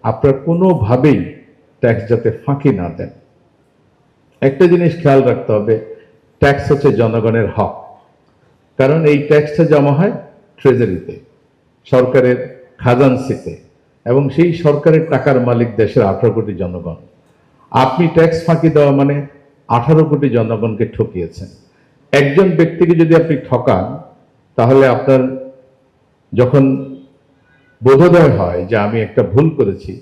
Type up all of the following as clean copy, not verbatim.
আপনারা কোনোভাবেই ট্যাক্স যাতে ফাঁকি না দেন। একটা জিনিস খেয়াল রাখতে হবে, ট্যাক্স হচ্ছে জনগণের হক। কারণ এই ট্যাক্সটা জমা হয় ট্রেজারিতে, সরকারের খাজানসিতে, এবং সেই সরকারের টাকার মালিক দেশের 18 কোটি জনগণ। আপনি ট্যাক্স ফাঁকি দেওয়া মানে 18 কোটি জনগণকে ঠকিয়েছেন। একজন ব্যক্তিকে যদি আপনি ঠকান, তাহলে আপনার যখন বোধোদয় হয় যে আমি একটা ভুল করেছি,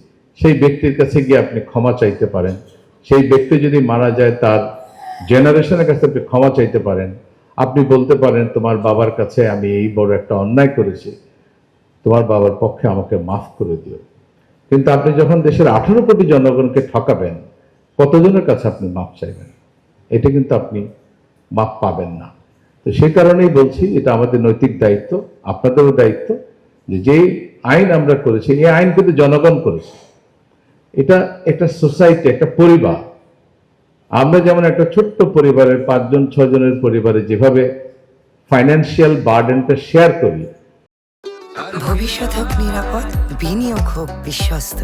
সেই ব্যক্তির কাছে গিয়ে আপনি ক্ষমা চাইতে পারেন। সেই ব্যক্তি যদি মারা যায়, তার জেনারেশনের কাছে আপনি ক্ষমা চাইতে পারেন। আপনি বলতে পারেন তোমার বাবার কাছে আমি এই বড় একটা অন্যায় করেছি, তোমার বাবার পক্ষে আমাকে মাফ করে দিও। কিন্তু আপনি যখন দেশের 18 কোটি জনগণকে ঠকাবেন, কতজনের কাছে আপনি মাফ চাইবেন? এটা কিন্তু আপনি মাফ পাবেন না। তো সেই কারণেই বলছি, এটা আমাদের নৈতিক দায়িত্ব, আপনাদেরও দায়িত্ব, যে আইন আমরা করেছি, এই আইন কিন্তু জনগণ করেছে। এটা একটা সোসাইটি, একটা পরিবার। আমরা যেমন একটা ছোট্ট পরিবারের 5 জন 6 জনের পরিবারে যেভাবে ফাইন্যান্সিয়াল বার্ডেনটা শেয়ার করি, ভবিষ্যৎ হোক নিরাপদ, বিনিয়োগ হোক বিশ্বস্ত,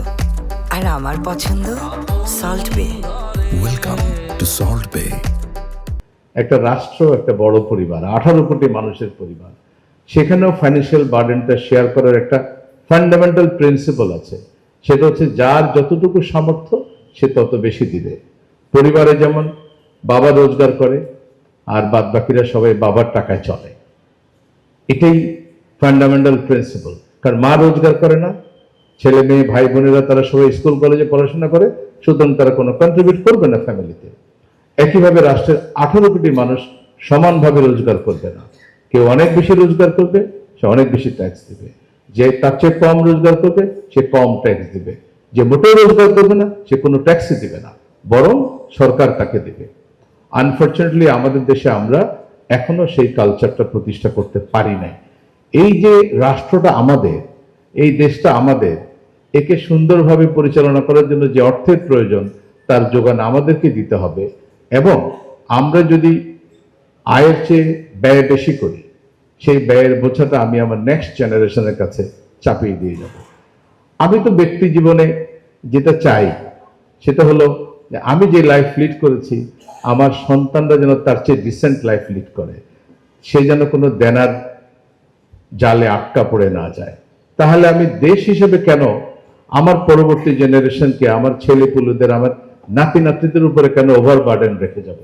আর আমার পছন্দ সল্ট বে। ওয়েলকাম টু সল্ট বে। একটা রাষ্ট্র একটা বড় পরিবার, 18 কোটি মানুষের পরিবার, সেখানেও ফাইন্যান্সিয়াল বার্ডেনটা শেয়ার করার একটা ফান্ডামেন্টাল প্রিন্সিপাল আছে। সেটা হচ্ছে যার যতটুকু সামর্থ্য সে তত বেশি দিবে। পরিবারে যেমন বাবা রোজগার করে আর বাদ বাকিরা সবাই বাবার টাকায় চলে, এটাই ফান্ডামেন্টাল প্রিন্সিপাল। কারণ মা রোজগার করে না, ছেলে মেয়ে ভাই বোনেরা তারা সবাই স্কুল কলেজে পড়াশোনা করে, সুতরাং তারা কোনো কন্ট্রিবিউট করবে না ফ্যামিলিতে। একইভাবে রাষ্ট্রের 18 কোটি মানুষ সমানভাবে রোজগার করবে না। কেউ অনেক বেশি রোজগার করবে, সে অনেক বেশি ট্যাক্স দিবে। যে তার চেয়ে কম রোজগার করবে, সে কম ট্যাক্স দিবে। যে মোটেও রোজগার করবে না, সে কোনো ট্যাক্সই দিবে না, বরং সরকার তাকে দিবে। আনফর্চুনেটলি আমাদের দেশে আমরা এখনো সেই কালচারটা প্রতিষ্ঠা করতে পারি নাই। এই যে রাষ্ট্রটা আমাদের, এই দেশটা আমাদের, একে সুন্দরভাবে পরিচালনা করার জন্য যে অর্থের প্রয়োজন, তার যোগান আমাদেরকে দিতে হবে। এবং আমরা যদি আয়ের চেয়ে ব্যয় বেশি করি, সেই ব্যয়ের বোঝাটা আমি আমার নেক্সট জেনারেশনের কাছে চাপিয়ে দিয়ে যাব। আমি তো ব্যক্তি জীবনে যেটা চাই সেটা হলো যে আমি যে লাইফ লিড করেছি, আমার সন্তানরা যেন তার চেয়ে ডিসেন্ট লাইফ লিড করে, সে যেন কোনো দেনার জালে আটকা পড়ে না যায়। তাহলে আমি দেশ হিসেবে কেন আমার পরবর্তী জেনারেশনকে, আমার ছেলে পুলুদের, আমার নাতি নাতনিদের উপরে কেন ওভার বার্ডেন রেখে যাব?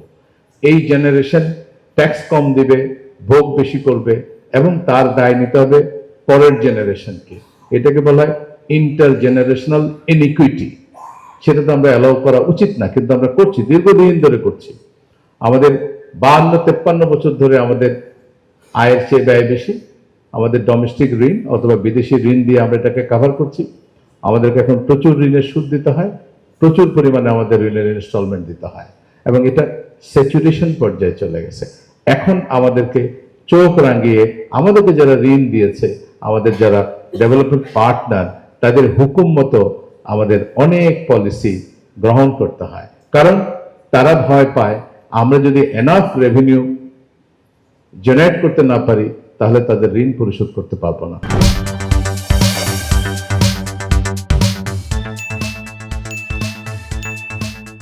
এই জেনারেশন ট্যাক্স কম দিবে, ভোগ বেশি করবে, এবং তার দায় নিতে হবে পরের জেনারেশনকে। এটাকে বলা হয় ইন্টার জেনারেশনাল ইনইকুইটি। সেটা তো আমরা অ্যালাউ করা উচিত না, কিন্তু আমরা করছি, দীর্ঘদিন ধরে করছি। আমাদের 52-53 বছর ধরে আমাদের আয়ের চেয়ে ব্যয় বেশি। আমাদের ডোমেস্টিক ঋণ অথবা বিদেশি ঋণ দিয়ে আমরা এটাকে কভার করছি। আমাদেরকে এখন প্রচুর ঋণের সুদ দিতে হয়, প্রচুর পরিমাণে আমাদের ঋণের ইনস্টলমেন্ট দিতে হয়, এবং এটা স্যাচুরেশন পর্যায়ে চলে গেছে। এখন আমাদেরকে চোখ রাঙিয়ে আমাদেরকে যারা ঋণ দিয়েছে, আমাদের যারা ডেভেলপমেন্ট পার্টনার, তাদের হুকুম মতো আমাদের অনেক পলিসি গ্রহণ করতে হয়। কারণ তারা ভয় পায় আমরা যদি এনাফ রেভিনিউ জেনারেট করতে না পারি, তাহলে তাদের ঋণ পরিশোধ করতে পারবো না।